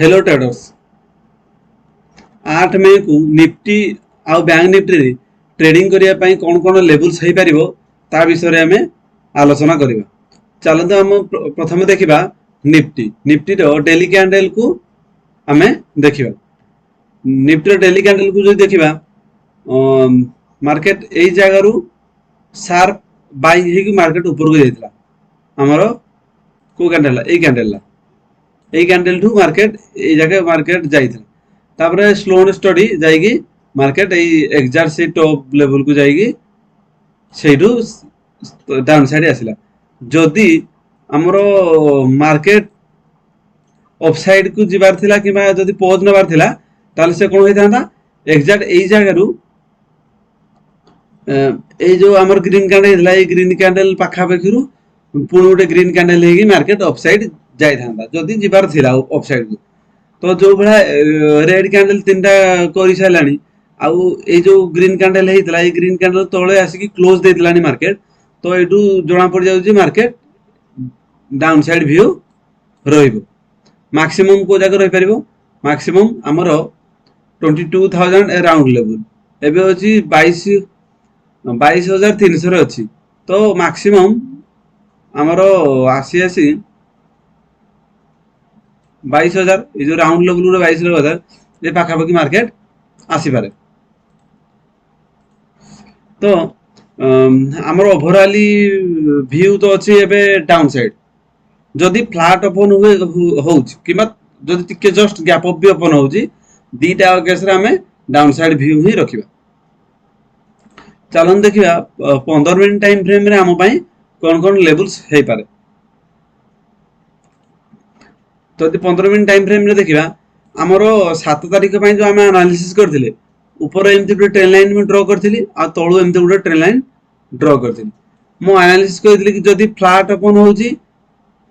Hello traders 8 मे को Nifty आउ bank Nifty trading करने कौन कौन लेवल्स हो पार ता विषय आम आलोचना करवा। चलते आम प्रथम देखा निफ्टी निफ्टी डेली कैंडल को आम देखा। निफ्टी डेली कैंडल को जो देखा मार्केट यही जगार शार्प बाइंग हो मार्केट ऊपर को जाता आमर को कैंडल यही कैंडल ठू मार्केट ये जगह मार्केट जाता स्लो एंड स्टडी जाइए मार्केट एग्जैक्ट से टॉप लेवल को जाइए सेठू डाउन साइड आसला। जदि आमर मार्केट अपसाइड को जीवार थिला किबा जदि पॉज नबार थिला ताले से कोन होइतांता एग्जैक्ट एई जगह ए जो आमर ग्रीन कैंडल हिला ए ग्रीन कैंडल पाखा पाखिरु पुणी गोटे ग्रीन कैंडल हेगी मार्केट अपसाइड जाइथांता जदि जीवार थिला अपसाइड को। तो जो भाया रेड कैंडल 3टा कर सारानी आउ ए जो ग्रीन कैंडल हेइतला ए ग्रीन कैंडल तळे आसिकी क्लोज देइतलानी मार्केट। तो एटू जणा पड़ जाउची मार्केट डाउन साइड व्यू रहिबो। मैक्सिमम को जगह रहि परिबो मैक्सिमम हमरो 22000 अराउंड लेवल एबे होची 22300 रे अछि। तो मैक्सिमम हमरो आसी 22000 ये जो राउंड लेवल 22000 ये पाखापाखि मार्केट आसी पारे। तो आमर ओवरऑली व्यू तो अच्छी एबे डाउन साइड जदि फ्लैट ओपन हुए होउची किबा जदि टिके जस्ट गैप अप भी ओपन होउची दीटा केस रे हमें डाउन साइड व्यू ही रखिबा। चलन देखिबा 15 मिनट टाइम फ्रेम रे हम पई कोन कोन लेवल्स हे पारे। तो 15 मिनट टाइम फ्रेम रे देखिबा हमरो 7 तारिख पई जो हम एनालिसिस करथिले ऊपर एमती गोटे ट्रेन लाइन में ड्रॉ करथिली आ तळु एमती गोटे ट्रेन लाइन ड्रॉ करथिली। मो एनालिसिस करथिली कि जदि फ्लैट ओपन होउची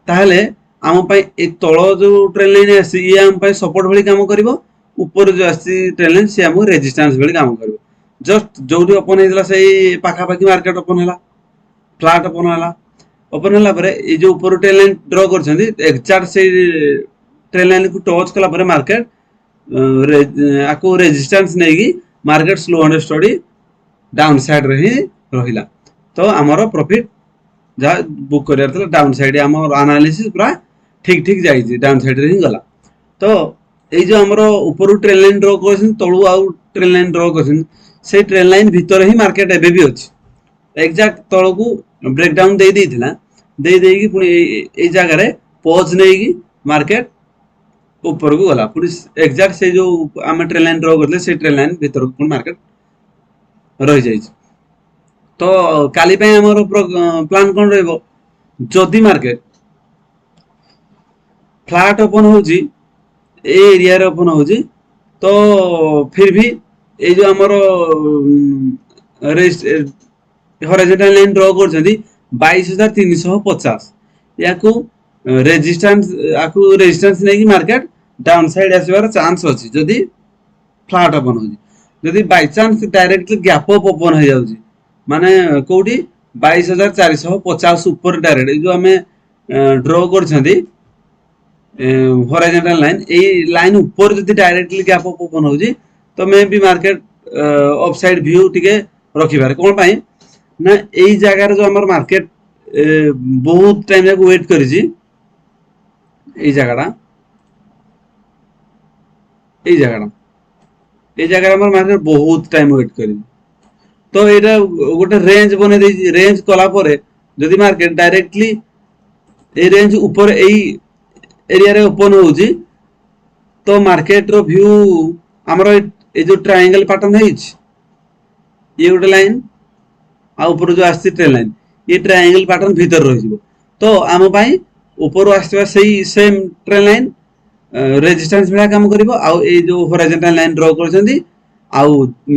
ताहले आम पई ए तळ जो ट्रेन लाइन आसी ये आम पई सपोर्ट भली काम करबो ऊपर जो आसी ट्रेन लाइन से हम रेजिस्टेंस भली काम करबो। जस्ट जोडी ओपन हेला सेही पाखा पाखी मार्केट ओपन हेला फ्लैट ओपन होला परे ए जो ऊपर ट्रेन लाइन ड्रॉ करछंदी एग्जैक्ट से ट्रेन लाइन को टच कला परे मार्केट आको resistance Negi market slow and study down side रे ही रहिला। तो हमरो प्रॉफिट जा बुक करियार थला डाउन साइड हमर एनालिसिस पूरा ठीक ठीक जाई डाउन साइड रे ही गला। तो ए जो हमरो ऊपर ट्रेन लाइन ड्रॉ करछन तळु आउ ट्रेन लाइन ड्रॉ करछन से ट्रेन लाइन भीतर ही मार्केट एबे भी अछि एग्जैक्ट तळ को ब्रेक डाउन दे देइथिला दे देगी पुनी ए जगह रे पॉज नेगी मार्केट ऊपर को गला पुनी एग्जैक्ट से जो हम ट्रेन लाइन ड्रॉ करले से ट्रेन लाइन भीतर को मार्केट रहि जाई। तो काली पे हमर प्लान कोन रहबो जदि मार्केट फ्लैट ओपन होउची ए एरिया रे ओपन होउची तो फिर भी ए जो हमर हॉरिजॉन्टल लाइन ड्रॉ करछंदी 22350 याकू रेजिस्टेंस नेकी मार्केट डाउन साइड आसीबार चांस अछि जदि फ्लैट ओपन होउची। जदि by chance directly gap up open हो जाउची माने कोठी 22450 ऊपर डायरेक्ट जो हमें ड्रॉ करछंदी हॉरिजॉन्टल लाइन ए लाइन ऊपर जदि डायरेक्टली गैप अप ओपन होउची तो मे भी मार्केट अपसाइड व्यू टिके रखिबार कोन पई ना एई जगह जो हमर मार्केट बहुत टाइम तक वेट करिजी एई जगह हमर मार्केट बहुत टाइम वेट करिजी। तो एटा गोटे रेंज बने दे रेंज कला परे जदि मार्केट डायरेक्टली ए रेंज ऊपर एई एरिया रे ओपन होउची तो मार्केट रो व्यू हमरो ए जो ट्रायंगल पैटर्न हेइछ ये गोटे लाइन आ ऊपर जो आसी ट्रेन लाइन ये ट्रायंगल पैटर्न भीतर रहि जिवो। तो आम पई ऊपर आसीबा सही सेम ट्रेन लाइन रेजिस्टेंस भला काम करिवो आ ए जो हॉरिजॉन्टल लाइन ड्रॉ करछंदी आ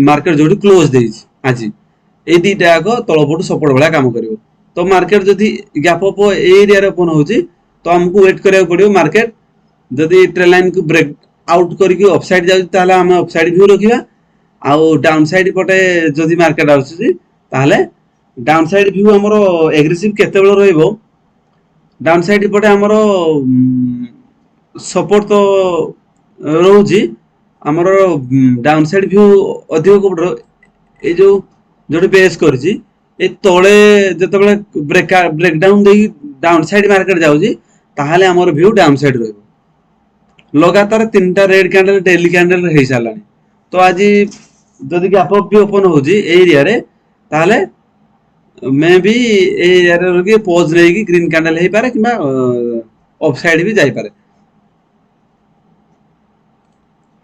मार्केट जोडी क्लोज देइछ आज ए दीटा को तळपटु सपोर्ट भला काम करिवो। तो मार्केट जदि गैप अप एरिया रे ओपन होउची तो हमको वेट करिया पड़ियो मार्केट जदि ट्रेन लाइन को ब्रेक आउट करके अपसाइड जाउची ताले हम अपसाइड व्यू रखिबा आ डाउन साइड पटे जदि मार्केट आउची ताले डाउन साइड व्यू हमरो एग्रेसिव केते बेल रहइबो डाउन साइड पटे हमरो सपोर्ट तो ରହୁଛି ଆମର ଡାଉନ୍ ସାଇଡ୍ ଭ୍ୟୁ ଅଧିକ କୋଉଠି ଏଇ ଯୋଉଠି ବେସ୍ କରିଛି ଏ ତଳେ ଯେତେବେଳେ ବ୍ରେକଡାଉନ୍ ଦେଇକି ଡାଉନ୍ ସାଇଡ୍ ମାର୍କେଟ ଯାଉଛି ତାହେଲେ ଆମର ଭ୍ୟୁ ଡାଉନ୍ ସାଇଡ୍ ରହିବ। लगातार 3टा रेड कैंडल डेली कैंडल हो सारा तो आज जदि गैप अप भी ओपन होजी एरिया रे ताहले मे भी एरिया रे पोज लेकी ग्रीन कैंडल हे पारे किबा ऑफ साइड भी जाई पारे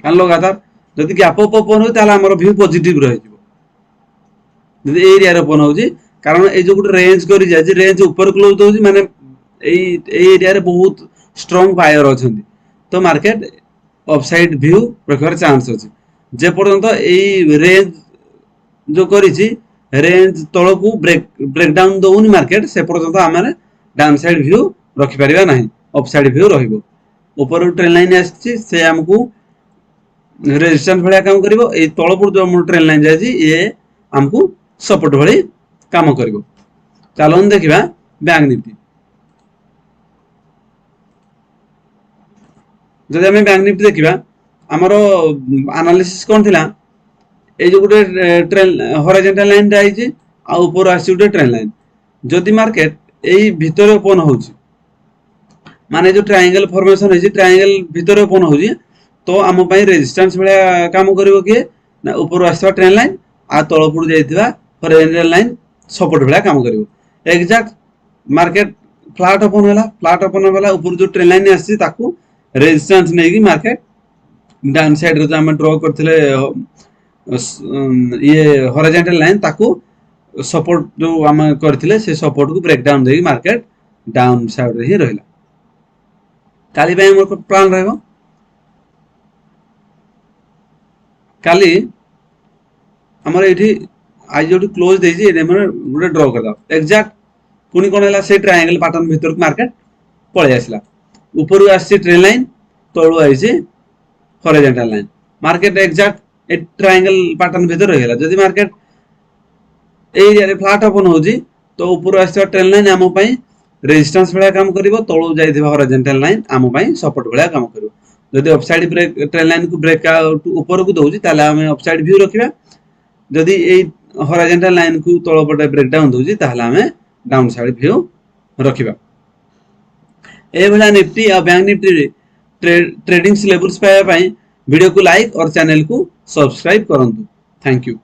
कान लगातार जदि गैप अप ओपन हो ताहले हमर व्यू पॉजिटिव रहि जिवो जदि एरिया रे ओपन होजी कारण ए जो गुटे रेंज करि जाय रेंज ऊपर क्लोज दोजी माने एरिया रे बहुत स्ट्रांग बायर अछंती तो मार्केट अपसाइड व्यू रखिबार चांस अछि जे पर्यंत एई रेंज जो करिछि रेंज तळकू ब्रेकडाउन दउनी मार्केट से पर्यंत आमे डाउन साइड व्यू रखि परिबा नाही अपसाइड व्यू रहिबो ऊपर ट्रेन लाइन आछि से हमकू रेजिस्टेंस भलिया काम करिवो ए तळपुर जो हम ट्रेन लाइन जायछि ए हमकू सपोर्ट भली काम करिवो चालोन देखिबा बैंक निफ्टी जदि आम बैंक निफ्टी देखा आमर एनालिसिस कौन थिला ए जो गोटे ट्रेन हॉरिजॉन्टल लाइन आई ऊपर आसी गोटे ट्रेन लाइन जदि मार्केट एई भितर ओपन होची माने जो ट्रायंगल फॉर्मेशन है ट्रायंगल भितर ओपन होची तो आम पई रेजिस्टेंस भलिया काम करिवो के ना ऊपर आसीबा ट्रेन लाइन आ तळपुर जाइथिबा हॉरिजॉन्टल लाइन सपोर्ट भलिया काम करिवो एग्जैक्ट मार्केट फ्लैट ओपन होला ऊपर जो ट्रेन लाइन आसी ताकू रेजिस्टेंस नहीं कि मार्केट डाउन साइड रे हम ड्रॉ करथिले ये हॉरिजॉन्टल लाइन ताकू सपोर्ट जो हम करथिले से सपोर्ट को ब्रेक डाउन देगी मार्केट डाउन साइड रे ही रहला काली पे हमर प्लान रहबो काली हमर एठी आज जो क्लोज देजी ए हमर गुटे ड्रॉ कर दाओ एग्जैक्ट पुनी कोन हला से ट्रायंगल पैटर्न भीतर मार्केट पळे आसला ऊपर आसी ट्रेन लाइन तळु आइसी horizontal line market exact a triangle pattern भीतर रहला जदि मार्केट एरिया रे फ्लैट ओपन होजी तो ऊपर आसी ट्रेन लाइन आम पई रेजिस्टेंस भलिया काम करिवो तळु जाइथिबा हॉरिजॉन्टल लाइन आम पई सपोर्ट भलिया काम करिवो जदि अपसाइड ब्रेक ट्रेन लाइन को ब्रेक आउट ऊपर को दोजी ताले हम अपसाइड व्यू रखिबा जदि ए हॉरिजॉन्टल लाइन को तळ पटे ब्रेक डाउन दोजी ताले हम डाउन साइड व्यू रखिबा ए भला निफ्टी और बैंक निफ्टी ट्रेडिंग लेवल्स पाया वीडियो को लाइक और चैनल को सब्सक्राइब करंतु थैंक यू।